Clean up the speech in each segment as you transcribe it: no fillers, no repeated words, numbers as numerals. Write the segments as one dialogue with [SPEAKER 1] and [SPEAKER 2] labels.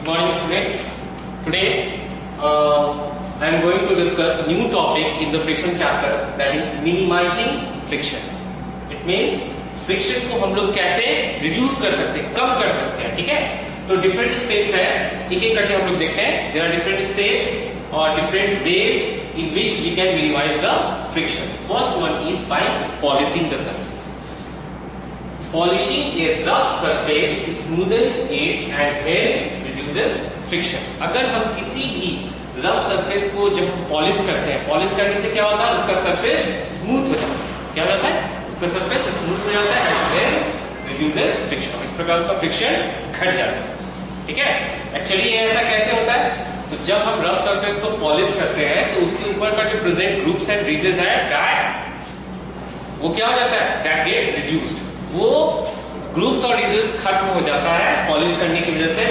[SPEAKER 1] Good morning, students. Today, I am going to discuss a new topic in the friction chapter, that is minimizing friction. It means friction को हम लोग कैसे reduce कर सकते हैं, कम कर सकते हैं, ठीक है? तो different steps है, एक एक करके हम लोग देखते हैं. There are different steps or different ways in which we can minimize the friction. First one is by polishing the surface. Polishing a rough surface smoothens it and hence reduces friction. अगर हम किसी भी rough surface को जब हम polish करते हैं, polish करने से क्या होता है, उसका सरफेस स्मूथ हो जाता है. क्या हो जाता है, उसका सरफेस स्मूथ हो जाता है and hence reduces friction. इस प्रकार उसका फ्रिक्शन घट जाता है. ठीक है, एक्चुअली ये ऐसा कैसे होता है, तो जब हम रफ सरफेस को पॉलिश करते हैं तो उसके ऊपर का जो प्रेजेंट ग्रुप्स एंड रीजेस है वो क्या हो जाता है, दैट गेट रिड्यूस्ड. वो ग्रुप्स और रीजेस खत्म हो जाता है पॉलिश करने की वजह से.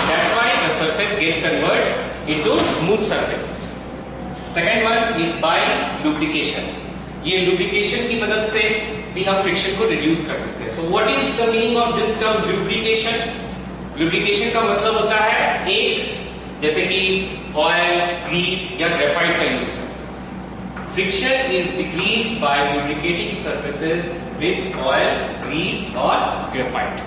[SPEAKER 1] That's why the surface get converts into smooth surface. Second one is by lubrication. ये लुब्रिकेशन की मदद से भी हम फ्रिक्शन को रिड्यूस कर सकते हैं. So what is the meaning of this term lubrication? Lubrication का मतलब होता है एक, जैसे कि ऑयल, ग्रीस या ग्रेफाइट का use. Friction is decreased by lubricating surfaces with oil, grease और ग्रेफाइट.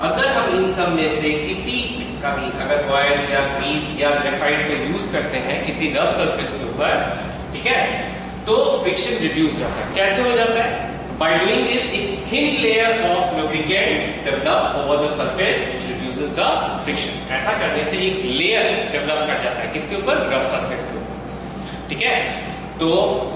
[SPEAKER 1] अगर हम इन सब में से किसी का भी अगर ऑयल या ग्रीस या ग्रेफाइट का यूज करते हैं किसी रफ सरफेस के ऊपर, ठीक है, तो फ्रिक्शन रिड्यूस जाता है. कैसे हो जाता है? Bye doing this a thin layer of lubricant develop over the surface which reduces the friction. ऐसा करने से एक लेयर डेवलप कर जाता है किसके ऊपर, रफ सरफेस के ऊपर. ठीक है, तो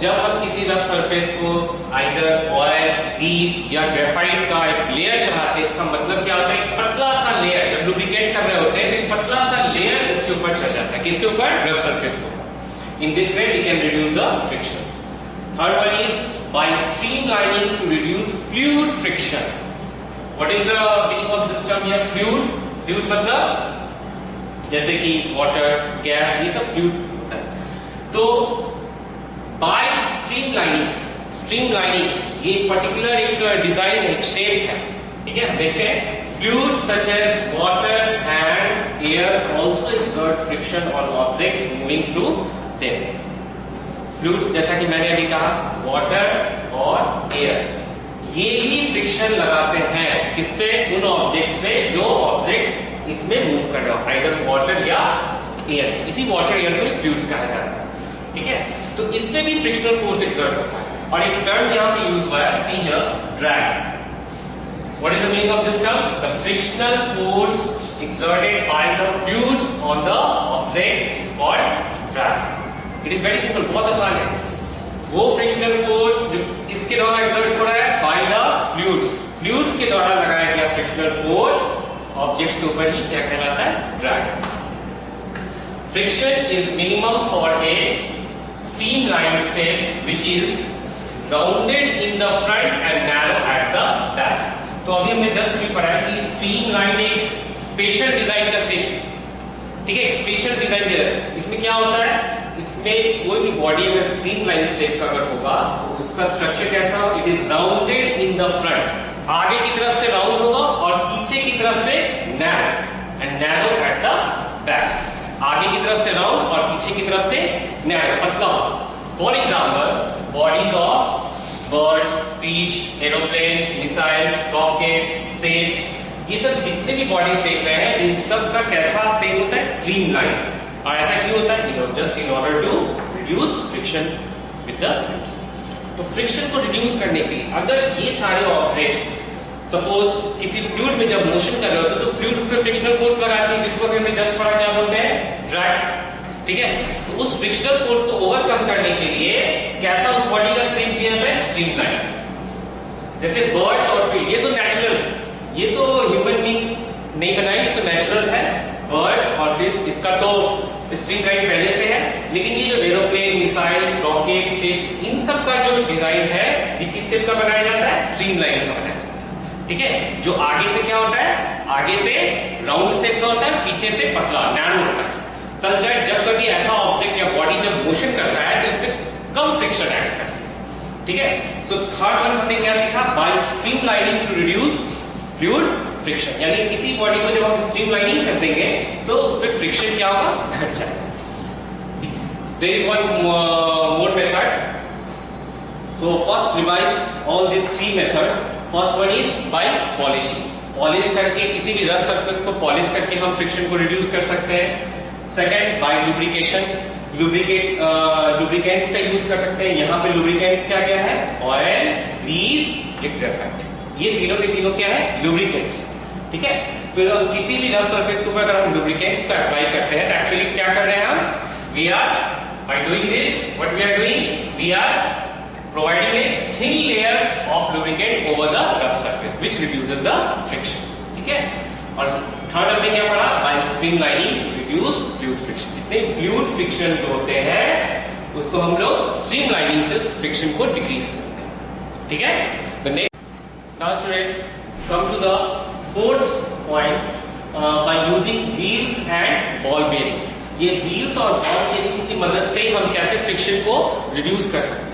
[SPEAKER 1] जब हम किसी रफ सरफेस को आइदर ऑयल, ग्रीस या ग्रेफाइट का एक लेयर चढ़ाते हैं, इसका मतलब क्या होता है, एक पतला सा लेयर. जब लुब्रिकेट कर रहे होते हैं तो एक पतला सा लेयर इसके ऊपर चढ़ जाता है. किसके ऊपर, रफ सरफेस के ऊपर. In this way we can reduce the friction. Third one is by streamlining to reduce fluid friction. What is the meaning of this term here, fluid? Fluid मतलब जैसे कि वाटर, गैस, ये सब fluid होता है. तो बाय स्ट्रीमलाइनिंग ये particular एक डिजाइन है, एक शेप है. ठीक है, देखते हैं. Fluid such as water and air also exert friction on objects moving through them. Fluids जैसा कि मैंने अभी कहा, वाटर और एयर, ये भी फ्रिक्शन लगाते हैं किस पे, उन ऑब्जेक्ट्स पे जो ऑब्जेक्ट्स इसमें मूव कर रहे हो, आइदर वाटर या एयर. इसी वाटर एयर को फ्लूइड्स कहा जाता है. ठीक है, तो इस पे भी फ्रिक्शनल फोर्स एक्सर्ट होता है. और एक टर्म यहां पे यूज हुआ है, see here, drag. What is the meaning of this term? The frictional force exerted by the fluids on the object is called drag. It is very simple, बहुत आसान है. वो फ्रिक्शनल फोर्स जो किसके द्वारा एक्सर्ट हो रहा है, बाय द फ्लूइड्स. फ्लूइड्स के द्वारा लगाया गया फ्रिक्शनल फोर्स ऑब्जेक्ट्स के ऊपर ही क्या कहलाता है, drag. Friction is minimum for a streamlined shape which is rounded in the front and narrow at the back. तो अभी हमने जस्ट भी पढ़ा है कि स्ट्रीमलाइन एक स्पेशल डिजाइन का शेप. ठीक है, स्पेशल डिजाइन. इसमें क्या होता है, इसमें कोई भी बॉडी अगर स्ट्रीमलाइन शेप का अगर होगा तो उसका स्ट्रक्चर कैसा हो, it is rounded in the front. आगे की तरफ से राउंड होगा और पीछे की तरफ से narrow, and narrow at the back. आगे की तरफ से राउंड और पीछे की तरफ से नैरो, पतला. For example, bodies of birds, fish, aeroplane, missiles, rockets, ceps, ये सब जितने भी बॉडीज देख रहे हैं इन सब का कैसा शेप होता है, स्ट्रीमलाइन. और ऐसा क्यों होता है, just in order to reduce friction with the fluids. तो फ्रिक्शन को रिड्यूस करने के लिए अगर ये सारे ऑब्जेक्ट्स सपोज किसी फ्लूइड में जब मोशन कर रहे होते तो फ्लूइड पे फ्रिक्शनल फोर्स लगाती है, जिसको हमने जस्ट पढ़ा, क्या बोलते हैं, ड्रैग. ठीक है, तो उस फ्रिक्शनल फोर्स को ओवरकम करने के लिए कैसा उस बॉडी का शेप दिया जाता है, स्ट्रीमलाइन. जैसे बर्ड्स और फिश, ये तो नेचुरल है, ये तो ह्यूमन बीइंग नहीं बनाई, ये तो नेचुरल है. बर्ड्स और फिश, इसका तो स्ट्रीमलाइन पहले से है. लेकिन ये जो एरोप्लेन, मिसाइल्स, रॉकेट, शिप्स, इन सब का जो डिजाइन है ये किस शेप का बनाया जाता है, स्ट्रीमलाइन का बनाया जाता है. ठीक है, जो आगे से क्या होता है, आगे से राउंड शेप का होता है, पीछे से पतला नैरो होता है. सच दैट जब कभी ऐसा ऑब्जेक्ट या बॉडी जब मोशन करता है तो इसमें कम फ्रिक्शन ऐड करता है. ठीक है, सो थर्ड वन हमने क्या सीखा, by streamlining to reduce fluid friction. यानी किसी बॉडी को जब हम स्ट्रीमलाइनिंग कर देंगे तो उस पर फ्रिक्शन क्या होगा, घट जाएगा। There is one more method, so first revise all this three methods. First one is by polishing, polish करके किसी भी रफ सरफेस को पॉलिश करके हम फ्रिक्शन को रिड्यूस कर सकते हैं। सेकंड बाय लुब्रिकेशन, लुब्रिकेंट्स का यूज कर सकते हैं। यहाँ पे लुब्रिकेंट्स क्या क्या है, ऑयल, ग्रीस, ग्रेफाइट, ये तीनों के तीनों क्या है, लुब्रिकेंट्स। ठीक है, तो किसी भी रफ सरफेस के ऊपर अगर हम लुब्रिकेंट्स को अप्लाई करते हैं तो एक्चुअली क्या कर रहे हैं हम, we are by doing this what we are doing, we are providing a thin layer of lubricant over the rough surface which reduces the friction। ठीक है, और थर्ड हमने क्या पढ़ा, by streamlining to reduce fluid friction। जितने fluid friction जो होते हैं उसको हम लोग streamlining से friction को decrease करते हैं। ठीक है, the next now students come to the fourth point by using wheels and ball bearings। ये wheels और ball bearings की मदद से हम कैसे friction को reduce कर सकते हैं।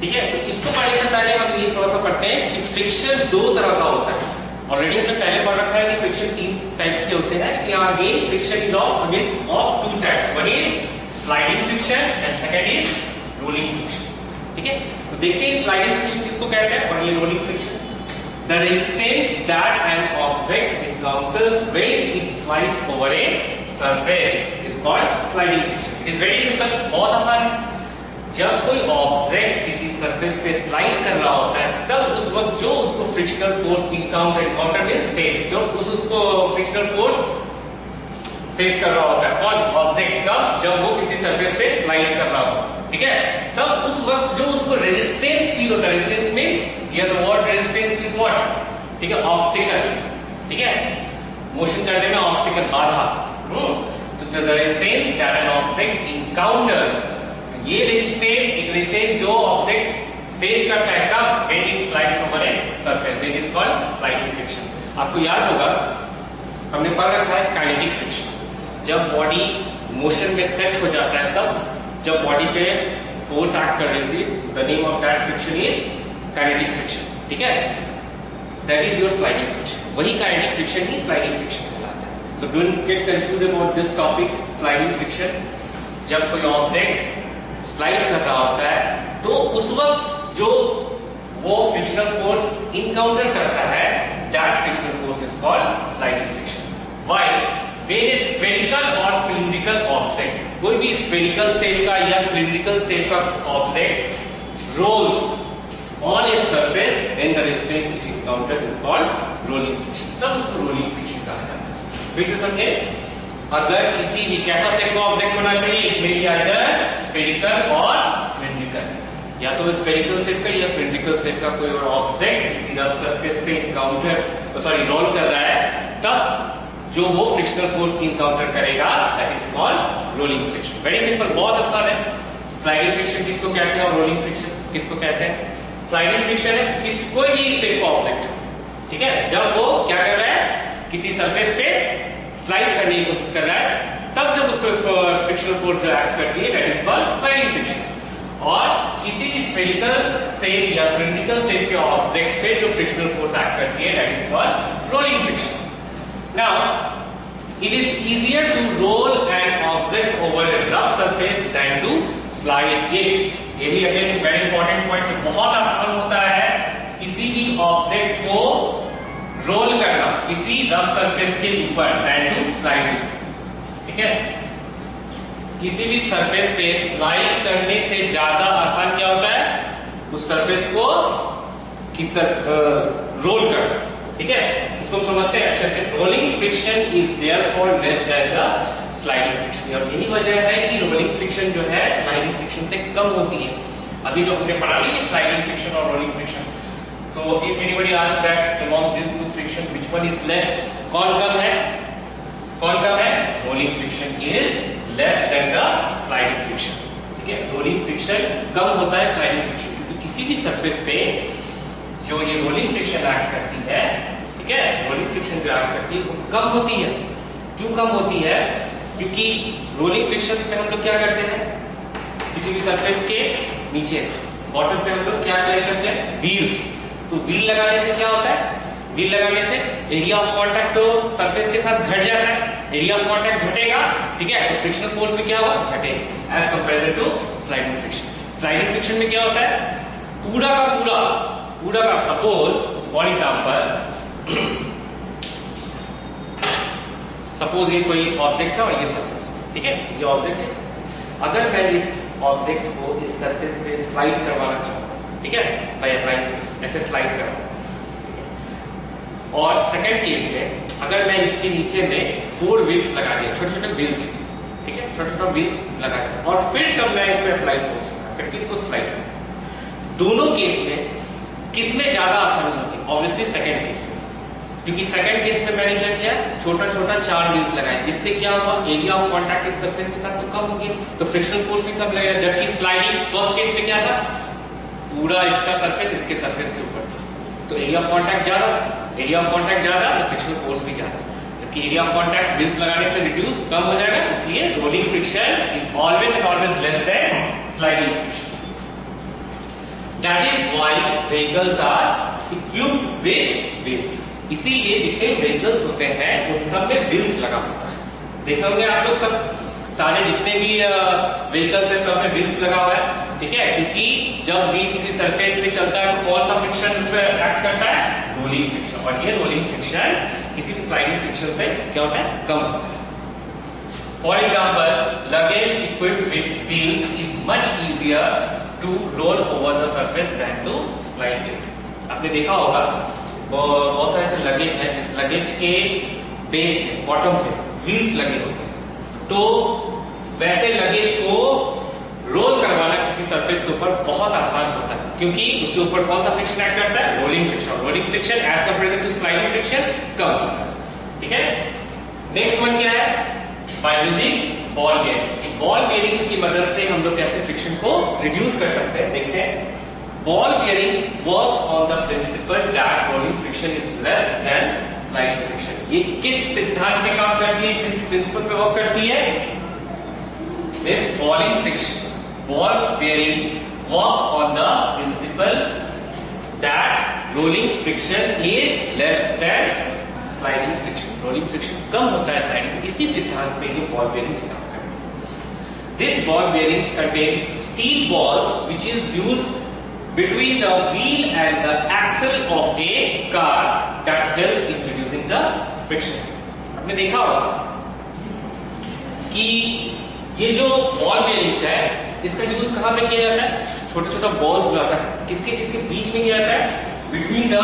[SPEAKER 1] ठीक है, तो इसको पढ़ने से पहले हम ये थोड़ा सा पढ़ते हैं कि फ्रिक्शन दो तरह का होता है। ऑलरेडी हमने पहले पढ़ रखा है कि फ्रिक्शन तीन टाइप्स के होते हैं। यहाँ again friction is of two types, one is sliding friction and second is rolling friction. ठीक है, तो देखते हैं स्लाइडिंग फ्रिक्शन किसको कहते हैं और ये rolling friction. The resistance that an object encounters when it slides over a surface is called sliding friction. It is very simple, बहुत आसान है। जब कोई ऑब्जेक्ट किसी सरफेस पे स्लाइड कर रहा होता है तब उस वक्त जो उसको frictional force encounter means face, जो उसको फ्रिक्शनल फोर्स फेस कर रहा होता है कौन, ऑब्जेक्ट, कब, जब वो किसी सरफेस पे स्लाइड कर रहा हो। ठीक है, तब उस वक्त जो उसको रेजिस्टेंस फील होता है, resistance means here the word resistance is what, ठीक है, ऑब्स्टिकल। ठीक है, मोशन करने में ऑब्स्टिकल, बाधा। तो the resistance that an object encounters, ये रेजिस्टेंस जो ऑब्जेक्ट फेस करता है कब, when it slides over a surface, that is called sliding friction. आपको याद होगा हमने पढ़ रखा है काइनेटिक फ्रिक्शन, जब बॉडी मोशन में सेट हो जाता है तब जब बॉडी पे फोर्स एक्ट कर रही थी, the name of that friction is kinetic friction. ठीक है, that is your sliding friction. वही काइनेटिक फ्रिक्शन ही स्लाइडिंग फ्रिक्शन कहलाता है। So don't get confuse about this topic sliding friction. जब कोई ऑब्जेक्ट स्लाइड कर रहा होता है तो उस वक्त जो वो फ्रिक्शनल फोर्स इनकाउंटर करता है, that frictional force is called sliding friction. Why, when a spherical और सिलिंड्रिकल ऑब्जेक्ट, कोई भी स्फेरिकल शेप का या सिलिंड्रिकल शेप का object rolls on a surface, then the resistance it encountered is called rolling friction. तब उसको rolling friction कहा जाता है। फिर से समझे, अगर किसी भी कैसा शेप का ऑब्जेक्ट होना चाहिए, इसमें भी आइदर स्फेरिकल और सिलिंड्रिकल, या तो स्फेरिकल शेप का या सिलिंड्रिकल शेप का कोई और ऑब्जेक्ट किसी रफ सरफेस पे रोल कर रहा है, तब जो वो फ्रिक्शनल फोर्स इनकाउंटर करेगा that is called rolling friction. Very simple, बहुत आसान है। स्लाइडिंग फ्रिक्शन किसको कहते हैं और रोलिंग फ्रिक्शन किसको कहते हैं? स्लाइडिंग फ्रिक्शन है किसी कोई भी शेप का ऑब्जेक्ट, ठीक है, जब वो क्या कर रहा है, किसी सरफेस पे स्लाइड करने की कोशिश कर रहा है, तब जब उस पर फ्रिक्शनल फोर्स जो एक्ट करती है that is called sliding friction. और किसी भी स्फेरिकल शेप या सिलिंड्रिकल शेप के ऑब्जेक्ट पे जो फ्रिक्शनल फोर्स एक्ट करती है that is called rolling friction. Now it is easier to roll an object over a rough surface than to slide it. ये भी अगेन वेरी इंपॉर्टेंट पॉइंट, बहुत आसान होता है किसी भी ऑब्जेक्ट को रोल करना किसी रफ सरफेस के ऊपर देन टू स्लाइड इट। ठीक है, किसी भी सरफेस पे स्लाइड करने से ज्यादा आसान क्या होता है, उस सरफेस को किस रोल करना। ठीक है, इसको हम समझते हैं अच्छे से। Rolling friction is therefore less than the sliding friction, और यही वजह है कि रोलिंग फ्रिक्शन जो है स्लाइडिंग फ्रिक्शन से कम होती है। अभी जो हमने पढ़ा नहीं, स्लाइडिंग फ्रिक्शन और rolling friction. So if anybody asks that among these two friction which one is less, कौन कम है? कौन कम है? Rolling friction is less than the sliding friction. ठीक है, rolling friction कम होता है sliding friction, क्योंकि किसी भी सरफेस पे जो ये rolling friction एक्ट करती है, ठीक है, rolling friction जो एक्ट करती है वो कम होती है। क्यों कम होती है? क्योंकि rolling friction पे हम लोग क्या करते हैं, किसी भी सरफेस के नीचे बॉटम पे हम लोग क्या करते हैं, व्हील्स। तो व्हील लगाने से क्या होता है, व्हील लगाने से एरिया ऑफ कांटेक्ट तो सरफेस के साथ घट जाता है, एरिया ऑफ कांटेक्ट घटेगा, ठीक है, तो फ्रिक्शनल फोर्स में क्या होगा, घटेगा as compare to sliding friction. Sliding friction में क्या होता है, पूरा का सपोज फॉर एग्जांपल सपोज ये कोई ऑब्जेक्ट है और ये सरफेस, ठीक है, ये ऑब्जेक्ट है, अगर मैं इस ऑब्जेक्ट को इस सरफेस पे स्लाइड करवाना चाहूँ, ठीक है, बाय अप्लाइंग फोर्स ऐसे स्लाइड करवाऊँ, और सेकंड केस में अगर मैं इसके नीचे में 4 व्हील्स लगा दिया, छोटे छोटे व्हील्स, ठीक है, छोटे छोटे व्हील्स लगा दिया, और फिर तब मैं इसमें अप्लाई फोर्स करके इसको स्लाइड करूँ, दोनों केस में किसमें ज्यादा आसानी होगी, ऑब्वियसली सेकंड केस में, क्योंकि सेकंड केस में मैंने क्या किया, छोटा छोटा 4 व्हील्स लगाए, जिससे क्या हुआ, एरिया ऑफ कांटेक्ट इस सरफेस के साथ तो कम हो गया, तो फ्रिक्शनल फोर्स भी कम लगेगा। जबकि स्लाइडिंग फर्स्ट केस में क्या था, पूरा इसका सरफेस इसके सरफेस के ऊपर था, तो एरिया ऑफ कांटेक्ट ज्यादा था, एरिया ऑफ कांटेक्ट ज्यादा तो फ्रिक्शनल फोर्स भी ज्यादा, जबकि एरिया ऑफ कांटेक्ट व्हील्स लगाने से रिड्यूस कम हो जाएगा, इसलिए rolling friction is always and always less than sliding friction. That is why vehicles are equipped with wheels, इसीलिए जितने व्हीकल्स होते हैं उन सब में व्हील्स लगा होता है। देखे होंगे आप लोग सब, सारे जितने भी व्हीकल्स है सब में व्हील्स लगा हुआ है, ठीक है, क्योंकि जब व्हील किसी सरफेस पे चलता है तो कौन सा फ्रिक्शन उससे एक्ट करता है, रोलिंग फ्रिक्शन, और ये रोलिंग फ्रिक्शन किसी भी स्लाइडिंग फ्रिक्शन से क्या होता है, कम होता है। For example luggage equipped with wheels is much easier to roll over the surface than to slide it. आपने देखा होगा बहुत सारे ऐसे लगेज है जिस लगेज के बेस पे, बॉटम पे व्हील्स लगे होते हैं, तो वैसे लगेज को रोल करवाना किसी सरफेस के ऊपर बहुत आसान होता है, क्योंकि उसके ऊपर कौन सा फ्रिक्शन एक्ट करता है, rolling friction. Rolling friction as compare to sliding friction कम होता है, ठीक है। नेक्स्ट वन क्या है, by using ball bearings. Ball bearings की मदद से हम लोग कैसे फ्रिक्शन को रिड्यूस कर सकते हैं, देखते हैं। Ball bearings works on the principle that rolling friction is less than sliding friction। ये किस सिद्धांत पे काम करती है, किस प्रिंसिपल पे वर्क करती है, this falling friction, ball bearing works on the principle that rolling friction is less than sliding friction। rolling friction कम होता है sliding, इसी सिद्धांत पे ये ball bearings काम करती है। This ball bearings contain steel balls which is used between the wheel and the axle of a car that helps in reducing the friction। आपने देखा होगा कि ये जो बॉल बेयरिंग्स है इसका यूज कहां पे किया जाता है, छोटे छोटे बॉल्स जो आता है किसके किसके बीच में किया जाता है, between the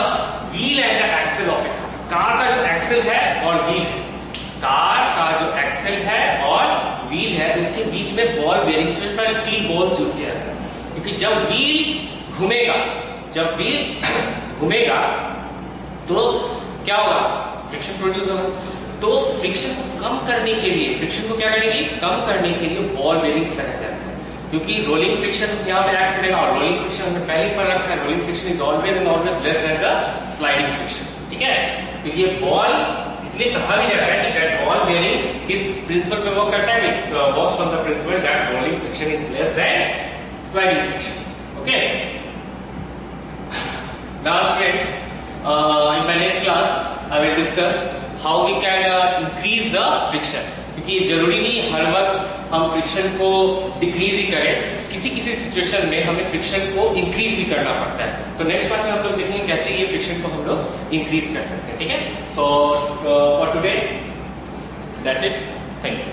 [SPEAKER 1] wheel and the axle of a car. का जो एक्सेल है और व्हील है, कार का जो एक्सेल है और व्हील है उसके बीच में ball bearings steel balls use किया जाता है, क्योंकि जब व्हील घूमेगा तो क्या होगा, फ्रिक्शन प्रोड्यूस होगा। तो फ्रिक्शन को कम करने के लिए, फ्रिक्शन को क्या करने के लिए, कम करने के लिए बॉल बेयरिंग्स लगाए जाते हैं, क्योंकि रोलिंग फ्रिक्शन यहाँ पे एक्ट करेगा, और रोलिंग फ्रिक्शन हमने पहले ही पढ़ रखा है, rolling friction is always and always less then the sliding friction, ठीक है। तो ये बॉल इसलिए कहा भी जाता है कि दैट बॉल बेयरिंग्स किस प्रिंसिपल पे वर्क करता है, works on the principal that rolling friction is less than sliding friction, okay. Now friends, in my next class I will discuss how we can increase the friction, क्योंकि ये जरूरी नहीं हर वक्त हम फ्रिक्शन को डिक्रीज ही करें, किसी किसी सिचुएशन में हमें फ्रिक्शन को इंक्रीज भी करना पड़ता है। तो नेक्स्ट क्लास में हम लोग देखेंगे कैसे ये फ्रिक्शन को हम लोग इंक्रीज कर सकते हैं, ठीक है। So for today that's it, thank you.